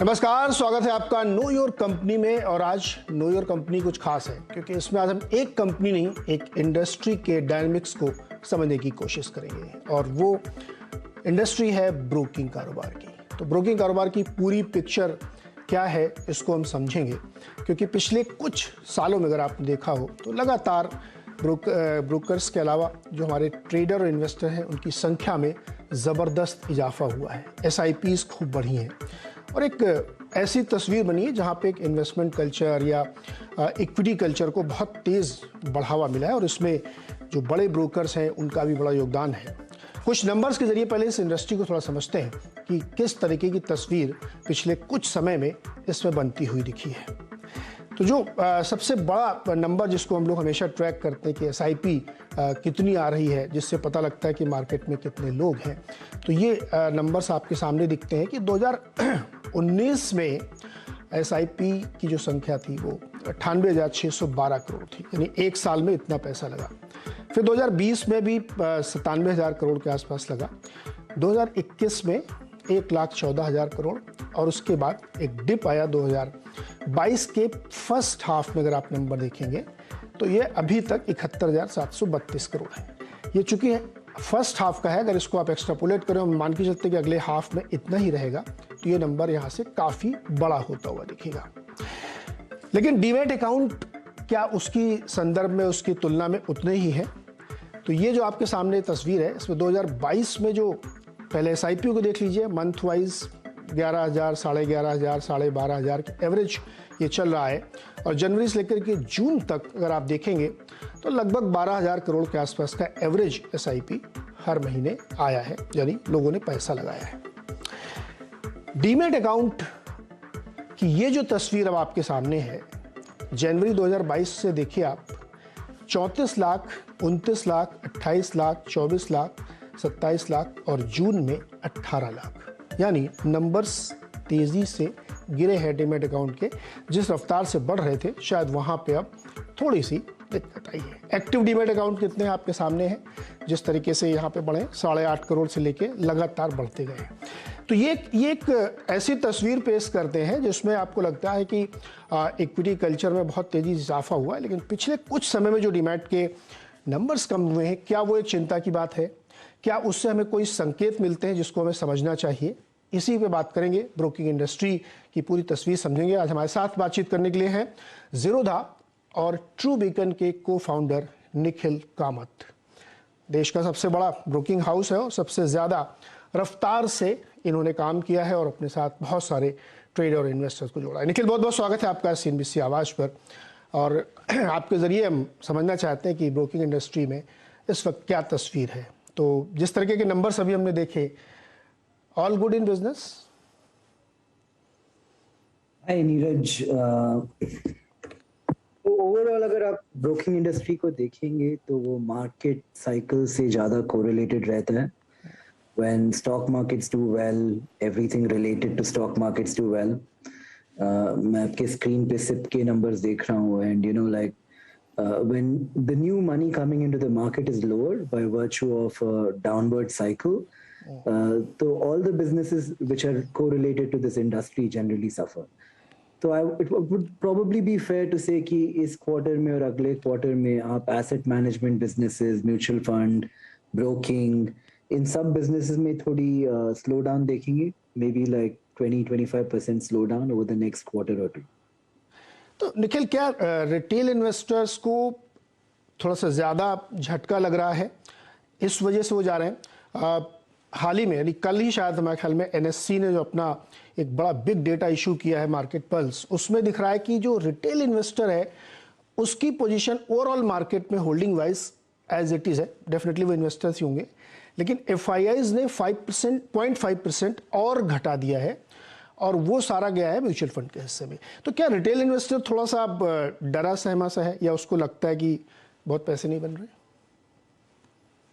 नमस्कार, स्वागत है आपका नो योर कंपनी में। और आज नो योर कंपनी कुछ खास है क्योंकि इसमें आज हम एक कंपनी नहीं, एक इंडस्ट्री के डायनामिक्स को समझने की कोशिश करेंगे और वो इंडस्ट्री है ब्रोकिंग कारोबार की। तो ब्रोकिंग कारोबार की पूरी पिक्चर क्या है इसको हम समझेंगे क्योंकि पिछले कुछ सालों में अगर आपने देखा हो तो लगातार ब्रोकर्स के अलावा जो हमारे ट्रेडर और इन्वेस्टर हैं उनकी संख्या में ज़बरदस्त इजाफा हुआ है। SIPs खूब बढ़ी हैं और एक ऐसी तस्वीर बनी है जहाँ पे एक इन्वेस्टमेंट कल्चर या इक्विटी कल्चर को बहुत तेज़ बढ़ावा मिला है और इसमें जो बड़े ब्रोकर्स हैं उनका भी बड़ा योगदान है। कुछ नंबर्स के जरिए पहले इस इंडस्ट्री को थोड़ा समझते हैं कि किस तरीके की तस्वीर पिछले कुछ समय में इसमें बनती हुई दिखी है। तो जो सबसे बड़ा नंबर जिसको हम लोग हमेशा ट्रैक करते हैं कि SIP कितनी आ रही है, जिससे पता लगता है कि मार्केट में कितने लोग हैं, तो ये नंबर्स आपके सामने दिखते हैं कि 2019 में SIP की जो संख्या थी वो 98,612 करोड़ थी, यानी एक साल में इतना पैसा लगा। फिर 2020 में भी 97,000 करोड़ के आसपास लगा। 2021 में 1,14,000 करोड़ और उसके बाद एक डिप आया 2022 के फर्स्ट हाफ में। अगर आप नंबर देखेंगे तो ये अभी तक 71,732 करोड़ है। ये चूंकि फर्स्ट हाफ का है, अगर इसको आप एक्स्ट्रापोलेट करें और मान के चलते कि अगले हाफ में इतना ही रहेगा तो ये नंबर यहाँ से काफ़ी बड़ा होता हुआ दिखेगा। लेकिन डीमैट अकाउंट क्या उसकी संदर्भ में, उसकी तुलना में उतने ही है? तो ये जो आपके सामने तस्वीर है इसमें 2022 में जो पहले SIP को देख लीजिए, मंथ वाइज 11,000, 11,500, 12,500 की एवरेज ये चल रहा है और जनवरी से लेकर के जून तक अगर आप देखेंगे तो लगभग 12,000 करोड़ के आसपास का एवरेज SIP हर महीने आया है, यानी लोगों ने पैसा लगाया है। डीमैट अकाउंट की ये जो तस्वीर अब आपके सामने है, जनवरी 2022 से देखिए आप 34 लाख, 29 लाख, 28 लाख, 24 लाख, 27 लाख और जून में 18 लाख, यानी नंबर्स तेजी से गिरे हैं डीमैट अकाउंट के। जिस रफ्तार से बढ़ रहे थे शायद वहां पे अब थोड़ी सी दिक्कत आई है। एक्टिव डीमैट अकाउंट कितने आपके सामने हैं, जिस तरीके से यहाँ पे बढ़े 8.5 करोड़ से लेके लगातार बढ़ते गए। तो ये एक ऐसी तस्वीर पेश करते हैं जिसमें आपको लगता है कि इक्विटी कल्चर में बहुत तेजी से इजाफा हुआ है, लेकिन पिछले कुछ समय में जो डीमैट के नंबर्स कम हुए हैं, क्या वो एक चिंता की बात है? क्या उससे हमें कोई संकेत मिलते हैं जिसको हमें समझना चाहिए? इसी पे बात करेंगे, ब्रोकिंग इंडस्ट्री की पूरी तस्वीर समझेंगे। आज हमारे साथ बातचीत करने के लिए हैं ज़ीरोधा और ट्रू बीकन के को-फाउंडर निखिल कामत। देश का सबसे बड़ा ब्रोकिंग हाउस है और सबसे ज़्यादा रफ्तार से इन्होंने काम किया है और अपने साथ बहुत सारे ट्रेडर और इन्वेस्टर्स को जोड़ा है। निखिल, बहुत बहुत स्वागत है आपका CNBC आवाज़ पर। और आपके ज़रिए हम समझना चाहते हैं कि ब्रोकिंग इंडस्ट्री में इस वक्त क्या तस्वीर है। तो जिस तरीके के नंबर्स अभी हमने देखे, all good in business? Hi Neeraj, overall अगर आप ब्रोकिंग इंडस्ट्री को देखेंगे तो वो मार्केट साइकिल से ज्यादा कोरिलेटेड रहता है। When stock markets do well, everything related to stock markets do well. मैं आपके स्क्रीन पे SIP के नंबर्स देख रहा हूँ and you know like when the new money coming into the market is lower by virtue of a downward cycle, so all the businesses which are correlated to this industry generally suffer. So it would probably be fair to say कि इस quarter में और अगले quarter में आप asset management businesses, mutual fund, broking, इन सब businesses में थोड़ी स्लो डाउन देखेंगे, may be like 20-25% slow down over the next quarter or two. तो निखिल, क्या रिटेल इन्वेस्टर्स को थोड़ा सा ज़्यादा झटका लग रहा है, इस वजह से वो जा रहे हैं? हाल ही में, यानी कल ही शायद हमारे ख्याल में NSE ने जो अपना एक बड़ा बिग डेटा इशू किया है, मार्केट पल्स, उसमें दिख रहा है कि जो रिटेल इन्वेस्टर है उसकी पोजीशन ओवरऑल मार्केट में holding wise as it is है। डेफिनेटली वो इन्वेस्टर्स ही होंगे, लेकिन FIIs ने 0.5% और घटा दिया है और वो सारा गया है म्यूचुअल फंड के हिस्से में। तो क्या रिटेल इन्वेस्टर थोड़ा सा डरा सहमा सा है या उसको लगता है कि बहुत पैसे नहीं बन रहे?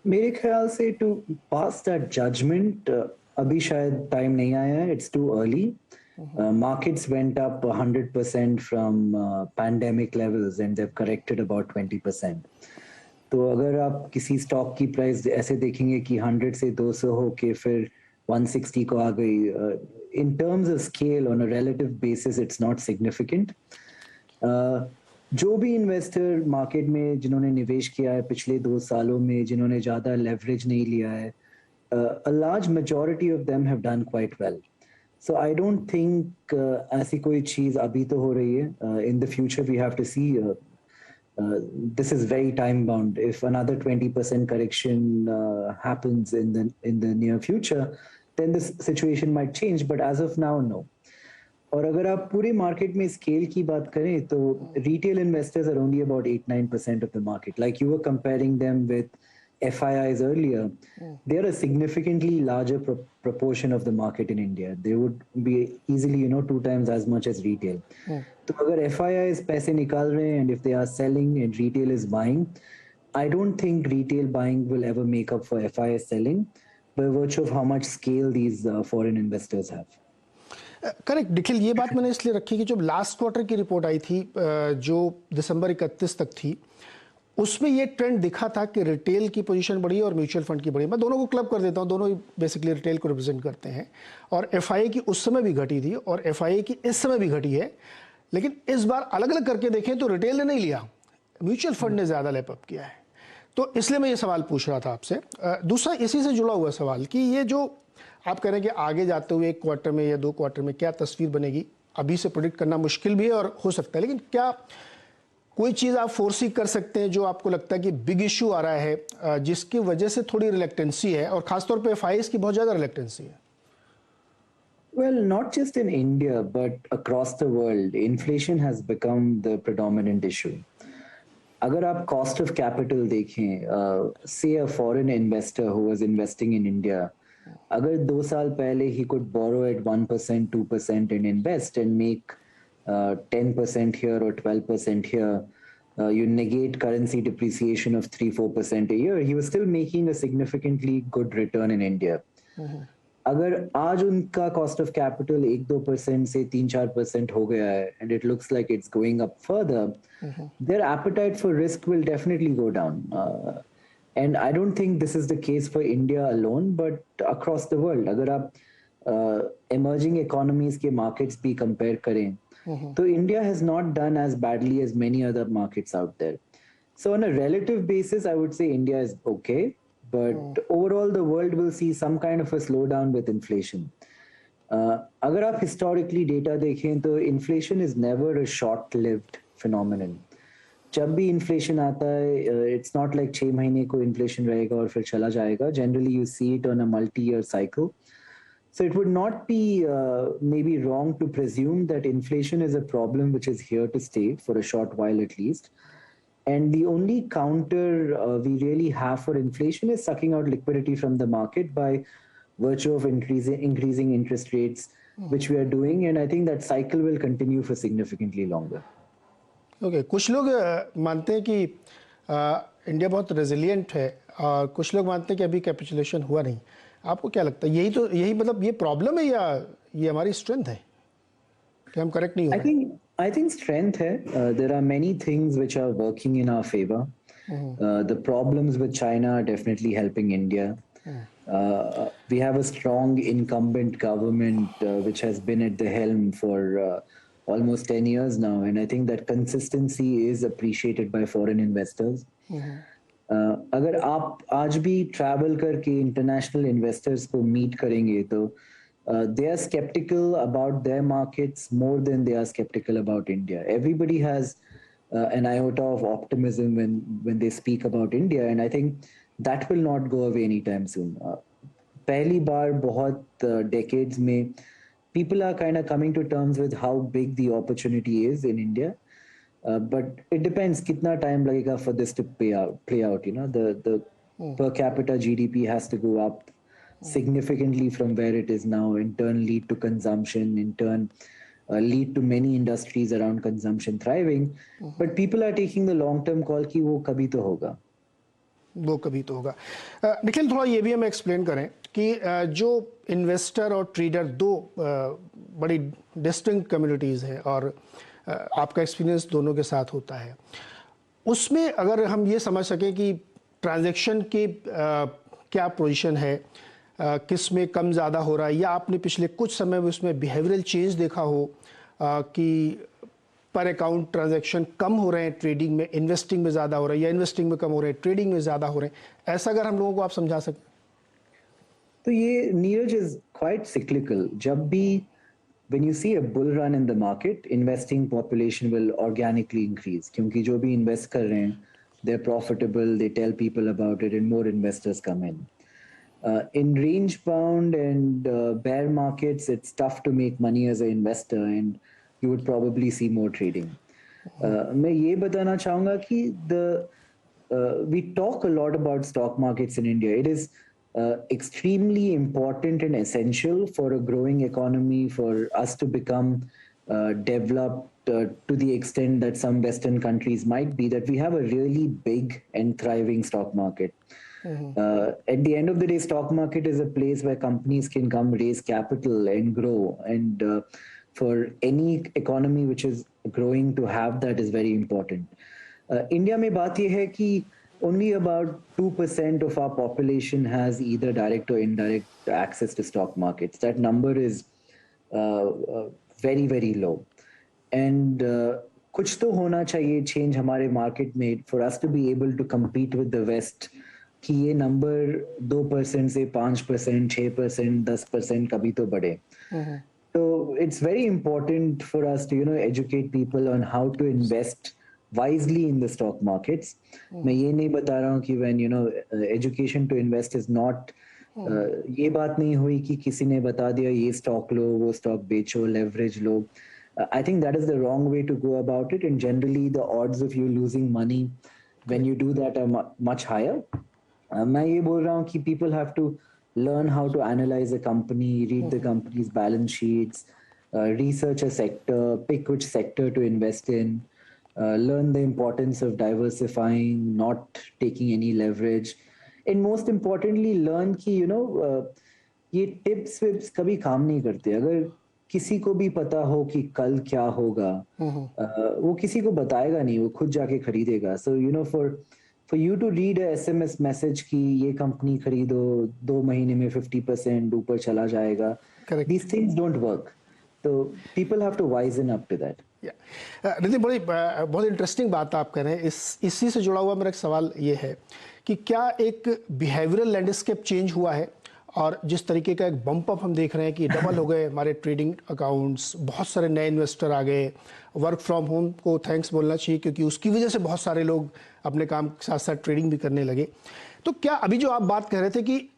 मेरे ख्याल से टू पास दैट जजमेंट अभी शायद टाइम नहीं आया है, it's too early. Markets went up 100% from pandemic levels and they've corrected about 20%. तो अगर आप किसी स्टॉक की प्राइस ऐसे देखेंगे कि 100 से 200 होके फिर 160 को आ गई, in terms of scale, on a relative basis, it's not significant. जो भी इन्वेस्टर मार्केट में जिन्होंने निवेश किया है पिछले 2 सालों में, जिन्होंने ज़्यादा लेवरेज नहीं लिया है, a large majority of them have done quite well. So I don't think ऐसी कोई चीज़ अभी तो हो रही है. In the future we have to see. This is very time bound. If another 20% correction happens in the near future, then this situation might change. But as of now, no. और अगर आप पूरे मार्केट में scale की बात करें तो retail investors are only about 8-9% of the market. Like you were comparing them with FIIs earlier. They are a significantly larger proportion of the market in India. They would be easily 2 times as much as retail. तो अगर FIIs पैसे निकाल रहे हैं and if they are selling and retail is buying, I don't think retail buying will ever make up for FIIs selling by virtue of how much scale these foreign investors have. Correct Nikhil, ये बात मैंने इसलिए रखी कि जब last quarter की report आई थी जो दिसंबर 31 तक थी, उसमें ये ट्रेंड दिखा था कि रिटेल की पोजीशन बढ़ी और म्यूचुअल फंड की बढ़ी. मैं दोनों को क्लब कर देता हूँ, दोनों ही बेसिकली रिटेल को रिप्रेजेंट करते हैं. और FII की उस समय भी घटी थी और FII की इस समय भी घटी है. लेकिन इस बार अलग अलग करके देखें तो रिटेल ने नहीं लिया, म्यूचुअल फंड ने ज़्यादा लेपअप किया है. तो इसलिए मैं ये सवाल पूछ रहा था आपसे. दूसरा इसी से जुड़ा हुआ सवाल कि ये जो आप कह रहे हैं कि आगे जाते हुए 1 क्वार्टर में या 2 क्वार्टर में क्या तस्वीर बनेगी, अभी से प्रेडिक्ट करना मुश्किल भी है और हो सकता है. लेकिन क्या कोई चीज़ आप फोरसी कर सकते हैं जो आपको लगता है कि बिग इशू आ रहा है जिसकी वजह से थोड़ी रिलेक्टेंसी है और खासतौर पे FIIs की बहुत ज़्यादा रिलेक्टेंसी है? Well, not just in India, but across the world, inflation has become the predominant issue. अगर आप cost of capital देखें, say a foreign investor who was investing in India, अगर 2 साल पहले he could borrow at 1%, 2% and invest and make 10% here or 12% here, you negate currency depreciation of 3-4% a year, he was still making a significantly good return in India. अगर आज उनका cost of capital 1-2% से 3-4% हो गया है and it looks like it's going up further, their appetite for risk will definitely go down. And I don't think this is the case for India alone, but across the world. अगर आप emerging economies के markets भी compare करें, तो India has not done as badly as many other markets out there. So on a relative basis, I would say India is okay, but overall the world will see some kind of a slowdown with inflation. अगर आप historically data देखें तो inflation is never a short-lived phenomenon. जब भी inflation आता है, it's not like 6 महीने को inflation रहेगा और फिर चला जाएगा. Generally, you see it on a multi-year cycle. So it would not be maybe wrong to presume that inflation is a problem which is here to stay for a short while at least. And the only counter we really have for inflation is sucking out liquidity from the market by virtue of increasing interest rates, which we are doing. And I think that cycle will continue for significantly longer. Okay, कुछ लोग मानते हैं कि India बहुत resilient है और कुछ लोग मानते हैं कि अभी कैपिचुलेशन हुआ नहीं. आपको क्या लगता है, यही मतलब ये प्रॉब्लम है या ये हमारी स्ट्रेंथ है कि हम करेक्ट नहीं हो रहे? I think strength है. There are many things which are working in our favor. The problems with China are definitely helping India. We have a strong incumbent government which has been at the helm for almost 10 years now, and I think that consistency is appreciated by foreign investors. अगर आप आज भी travel करके international investors को meet करेंगे तो they are skeptical about their markets more than they are skeptical about India. Everybody has an iota of optimism when they speak about India, and I think that will not go away anytime soon. पहली बार बहुत decades में people are kind of coming to terms with how big the opportunity is in India. But it depends कितना time लगेगा for this to play out. The per capita GDP has to go up significantly from where it is now, in turn lead to consumption, in turn lead to many industries around consumption thriving. But people are taking the long term call कि वो कभी तो होगा. वो कभी तो होगा. निखिल, थोड़ा ये भी हमें एक्सप्लेन करें कि जो इन्वेस्टर और ट्रेडर दो बड़ी डिस्टिंक्ट कम्युनिटीज़ हैं और आपका एक्सपीरियंस दोनों के साथ होता है, उसमें अगर हम ये समझ सकें कि ट्रांजैक्शन की क्या पोजीशन है, किस में कम ज़्यादा हो रहा है, या आपने पिछले कुछ समय में उसमें बिहेवियरल चेंज देखा हो कि पर अकाउंट ट्रांजैक्शन कम हो रहे हैं ट्रेडिंग में, इन्वेस्टिंग में ज़्यादा हो रहा है, या इन्वेस्टिंग में कम हो रहे हैं ट्रेडिंग में ज़्यादा हो रहे हैं, ऐसा अगर हम लोगों को आप समझा सकते? तो ये नीरज इज क्वाइट सिक्लिकल. जब भी when you see a bull run in the market, investing population will organically increase क्योंकि जो भी invest कर रहे हैं, they're profitable, they tell people about it, and more investors come in. In range bound and bear markets, it's tough to make money as an investor, and you would probably see more trading. मैं ये बताना चाहूँगा कि we talk a lot about stock markets in India. It is extremely important and essential for a growing economy, for us to become developed to the extent that some Western countries might be, that we have a really big and thriving stock market. At the end of the day, stock market is a place where companies can come raise capital and grow. And for any economy which is growing, to have that is very important. India में बात ये है कि only about 2% of our population has either direct or indirect access to stock markets. That number is very, very low. And कुछ तो होना चाहिए change हमारे market में for us to be able to compete with the West, कि ये number 2% से 5%, 6%, 10% कभी तो बढ़े. So it's very important for us to, educate people on how to invest wisely in the stock markets. मैं ये नहीं बता रहा हूँ कि when education to invest is not ये बात नहीं हुई कि किसी ने बता दिया ये stock लो, वो stock बेचो, leverage low. I think that is the wrong way to go about it, and generally the odds of you losing money when you do that are much higher. मैं ये बोल रहा हूँ कि people have to learn how to analyze a company, read the company's balance sheets, research a sector, pick which sector to invest in. Learn the importance of diversifying, not taking any leverage, and most importantly learn कि ये tips विप्स कभी काम नहीं करते. अगर किसी को भी पता हो कि कल क्या होगा, वो किसी को बताएगा नहीं, वो खुद जाके खरीदेगा. So for you to read a SMS message कि ये कंपनी खरीदो, 2 महीने में 50% ऊपर चला जाएगा, these things don't work. So people have to wisen up to that. Nitin, बहुत इंटरेस्टिंग बात आप कह रहे हैं. इसी से जुड़ा हुआ मेरा एक सवाल ये है कि क्या एक बिहेवियरल लैंडस्केप चेंज हुआ है, और जिस तरीके का एक बम्प अप हम देख रहे हैं कि डबल हो गए हमारे ट्रेडिंग अकाउंट्स, बहुत सारे नए इन्वेस्टर आ गए, वर्क फ्रॉम होम को थैंक्स बोलना चाहिए क्योंकि उसकी वजह से बहुत सारे लोग अपने काम के साथ साथ ट्रेडिंग भी करने लगे. तो क्या अभी जो आप बात कह रहे थे कि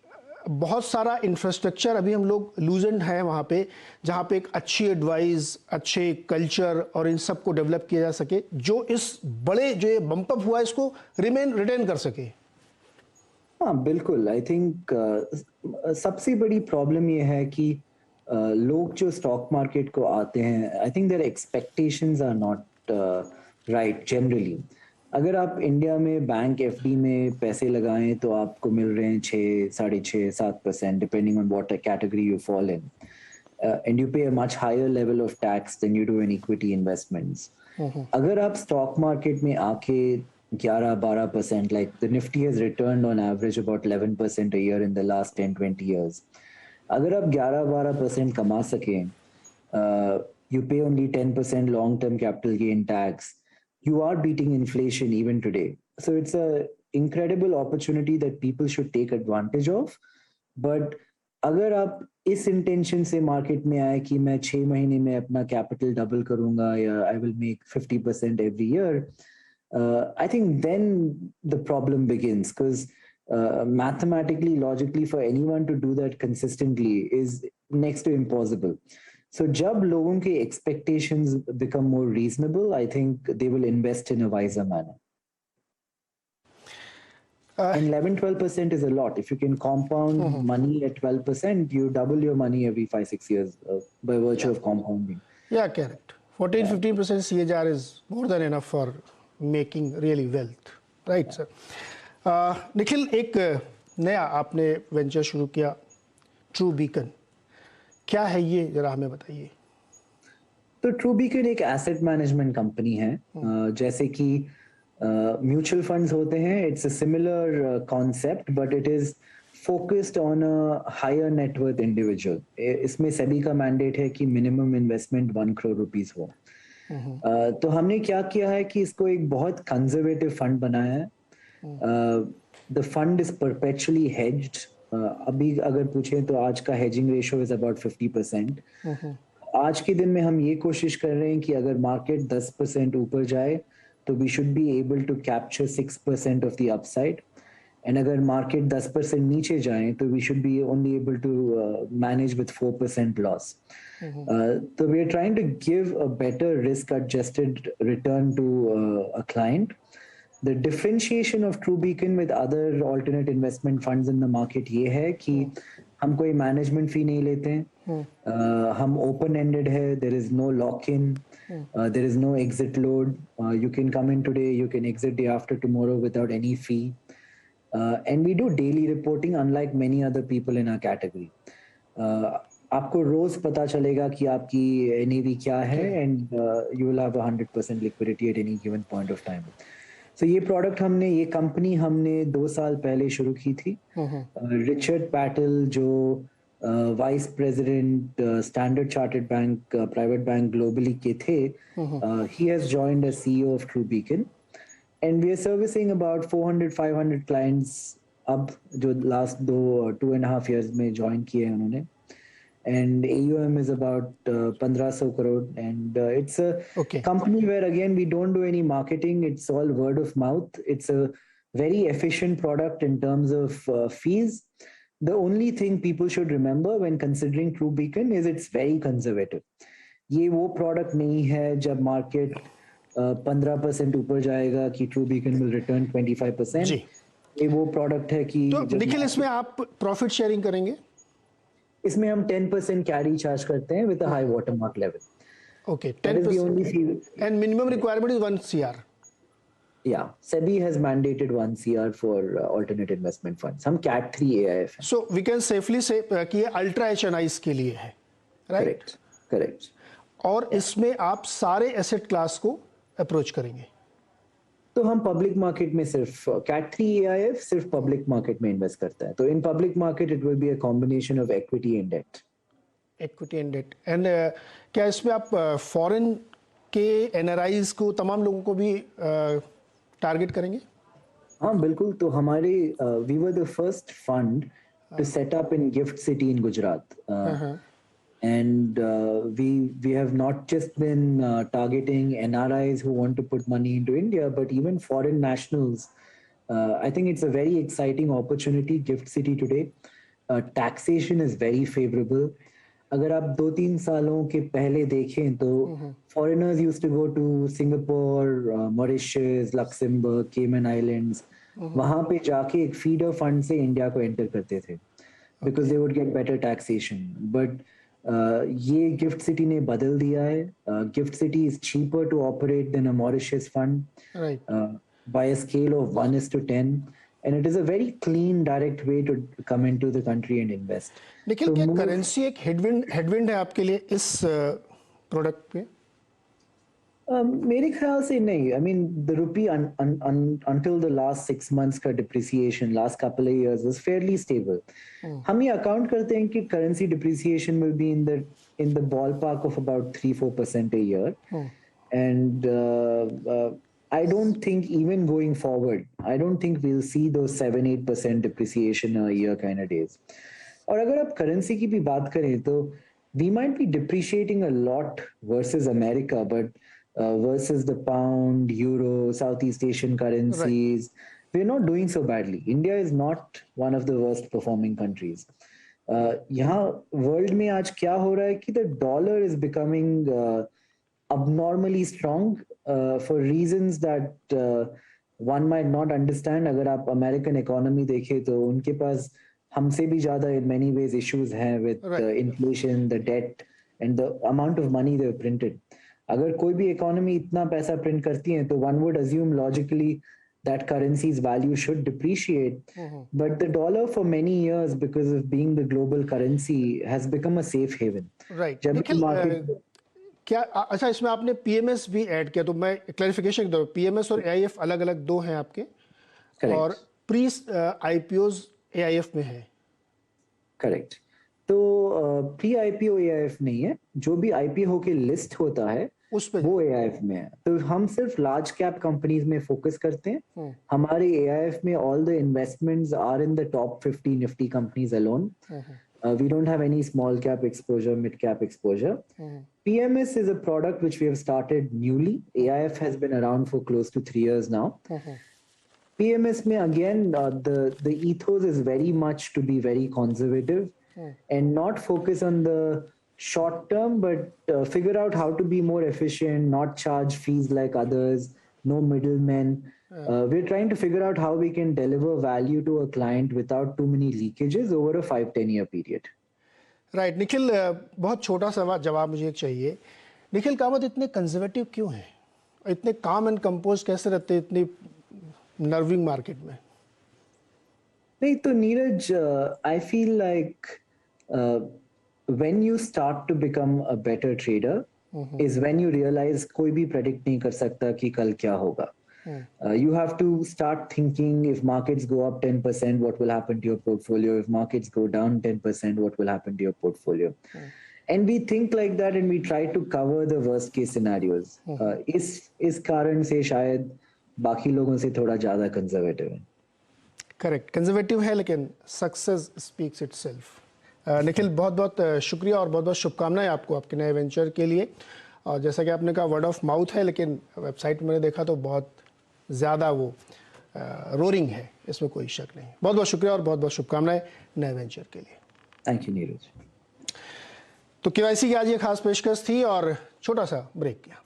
बहुत सारा इंफ्रास्ट्रक्चर अभी हम लोग लूजेंड हैं वहाँ पे, जहाँ पे एक अच्छी एडवाइस, अच्छे कल्चर और इन सब को डेवलप किया जा सके, जो इस बड़े जो ये बम्प अप हुआ है इसको रिटेन कर सके? हाँ बिल्कुल. आई थिंक सबसे बड़ी प्रॉब्लम ये है कि लोग जो स्टॉक मार्केट को आते हैं, I think their expectations are not right generally. अगर आप इंडिया में बैंक एफडी में पैसे लगाएं तो आपको मिल रहे हैं 6, 6.5, 7% depending on what category you fall in, and you pay a much higher level of tax than you do in equity investments. अगर आप स्टॉक मार्केट में आके 11-12%, like the Nifty has returned on average about 11% a year in the last 10-20 years. अगर आप 11-12% कमा सकें, you pay only 10% long-term capital gain tax, you are beating inflation even today. So it's a incredible opportunity that people should take advantage of. But अगर आप इस intention से market में आए कि मैं 6 महीने में अपना capital double करूँगा या I will make 50% every year, I think then the problem begins, because mathematically, logically, for anyone to do that consistently is next to impossible. So जब लोगों के expectations become more reasonable, I think they will invest in a wiser manner. And 11-12% is a lot. If you can compound money at 12%, you double your money every 5-6 years by virtue of compounding. Yeah, correct. 14-15% CAGR is more than enough for making really wealth, right sir? Nikhil, एक नया आपने venture शुरू किया, true beacon. क्या है ये, जरा हमें बताइए. तो ट्रू बीकन एक एसेट मैनेजमेंट कंपनी है. जैसे कि म्यूचुअल फंड्स होते हैं, it's a similar concept, but it is focused on a higher net worth individual. इसमें सेबी का मैंडेट है कि मिनिमम इन्वेस्टमेंट 1 करोड़ रुपीस हो। तो हमने क्या किया है कि इसको एक बहुत कंजर्वेटिव फंड बनाया है। The fund is perpetually hedged. अभी अगर पूछें तो आज का हेजिंग रेशियो इज अबाउट 50%। आज के दिन में हम ये कोशिश कर रहे हैं कि अगर मार्केट 10% ऊपर जाए तो we should be able to capture 6% of the upside, and अगर मार्केट 10% नीचे जाए तो we should be only able to manage with 4% loss. तो we are trying to give a better risk adjusted return to a client. The differentiation of TrueBeacon with other alternate investment funds in the market ये है कि हम कोई management फी नहीं लेते हैं। हम ओपन एंडेड है, there is no lock-in, there is no exit load. You can come in today, you can exit day after tomorrow without any fee. And we do daily reporting unlike many other people in our category. आपको रोज पता चलेगा कि आपकी NAV क्या है, and you will have 100% liquidity at any given point of time. तो ये product ये कंपनी हमने 2 साल पहले शुरू की थी। रिचर्ड पैटेल जो vice president Standard Chartered Bank private bank globally के थे, ही has joined as CEO of TrueBeacon, and we are servicing about 400-500 clients अब, जो लास्ट 2.5 years में ज्वाइन किए हैं उन्होंने। And AUM is about 1500 crore, and it's a company where again we don't do any marketing, it's all word of mouth. It's a very efficient product in terms of fees. The only thing people should remember when considering TrueBeacon is it's very conservative. ये वो product नहीं है जब market 15% ऊपर जाएगा कि TrueBeacon will return 25%। ये वो product है कि तो निखिल, इसमें आप profit sharing करेंगे? इसमें हम 10% कैरी चार्ज करते हैं with a high watermark level. Okay, 10%. And minimum requirement is 1 CR. Yeah, SEBI has mandated 1 CR for alternate investment funds. हम Cat 3 AIF हैं. So we can safely say कि ये ultra HNIs के लिए है, right? Correct. और इसमें आप सारे asset class को approach करेंगे? तो हम पब्लिक मार्केट में सिर्फ Cat 3 AIF सिर्फ पब्लिक मार्केट में इन्वेस्ट करता है। तो in public market it will be a combination of equity and debt. And क्या इसमें आप फॉरेन के NRIs को, तमाम लोगों को भी टारगेट करेंगे? हाँ बिल्कुल। तो हमारे we were the first fund to set up in GIFT City in Gujarat, and we have not just been targeting NRIs who want to put money into India, but even foreign nationals. I think it's a very exciting opportunity. Gift City today, taxation is very favorable. अगर आप 2-3 सालों के पहले देखें तो foreigners used to go to Singapore, Mauritius, Luxembourg, Cayman Islands. वहाँ पे जाके एक feeder fund से इंडिया को एंटर करते थे because they would get better taxation. But ये गिफ्ट सिटी ने बदल दिया है। Gift city is cheaper to operate than a Mauritius fund, by a scale of 1:10, and it is a very clean, direct way to come into the country and invest. लेकिन क्या currency एक headwind है आपके लिए इस product पे? मेरे ख्याल से नहीं। I mean, the rupee until the last 6 months का depreciation, last couple of years was fairly stable. हम ये अकाउंट करते हैं कि currency depreciation will be in the ballpark of about 3-4% a year, and I don't think even going forward, I don't think we'll see those 7-8% depreciation a year kind of days. और अगर आप currency की भी बात करें तो we might be depreciating a lot versus America, but versus the pound, euro, Southeast Asian currencies, we're not doing so badly. India is not one of the worst performing countries. यहाँ world में आज क्या हो रहा है कि the dollar is becoming abnormally strong for reasons that one might not understand. अगर आप American economy देखें तो उनके पास हमसे भी ज़्यादा in many ways issues हैं with the inflation, the debt, and the amount of money they've printed. अगर कोई भी इकोनॉमी इतना पैसा प्रिंट करती है तो one would assume logically that currency's value should depreciate. But the dollar for many years, because of being the global currency, has become a safe haven. Right. क्या अच्छा इसमें आपने PMS भी ऐड किया, तो मैं क्लैरिफिकेशन दूं, PMS और AIF अलग अलग दो हैं आपके? Correct. और प्री IPOs AIF में है करेक्ट। तो प्री आईपीओ एआईएफ नहीं है, जो भी आईपीओ के लिस्ट होता है उस पे वो एआईएफ में है। तो हम सिर्फ लार्ज कैप कंपनीज में फोकस करते हैं। हमारे एआईएफ में all the investments are in the top 50 Nifty companies alone. We don't have any small cap exposure, mid cap exposure. PMS is a product which we have started newly. AIF has been around for close to 3 years now. PMS में again the ethos is very much to be very conservative and not focus on the short term, but figure out how to be more efficient, not charge fees like others, no middlemen. We're trying to figure out how we can deliver value to a client without too many leakages over a 5-10 year period. Right Nikhil, बहुत छोटा सा जवाब मुझे एक चाहिए। निखिल कामत इतने conservative क्यों हैं, इतने काम एंड कंपोज कैसे रहते हैं इतनी नर्विंग मार्केट में? नहीं तो Neeraj, I feel like when you start to become a better trader is when you realize कोई भी predict नहीं कर सकता कि कल क्या होगा. You have to start thinking, if markets go up 10%, what will happen to your portfolio? If markets go down 10%, what will happen to your portfolio? And we think like that and we try to cover the worst case scenarios. इस कारण से शायद बाकी लोगों से थोड़ा ज़्यादा conservative है. करेक्ट, कंजर्वेटिव है लेकिन सक्सेस स्पीक्स इटसेल्फ। निखिल, बहुत बहुत शुक्रिया और बहुत बहुत शुभकामनाएं आपको आपके नए वेंचर के लिए। और जैसा कि आपने कहा वर्ड ऑफ माउथ है, लेकिन वेबसाइट में मैंने देखा तो बहुत ज़्यादा वो रोरिंग है, इसमें कोई शक नहीं। बहुत बहुत शुक्रिया और बहुत बहुत शुभकामनाएं नए वेंचर के लिए। Thank you Neeraj. तो केवाईसी की आज ये खास पेशकश थी और छोटा सा ब्रेक किया।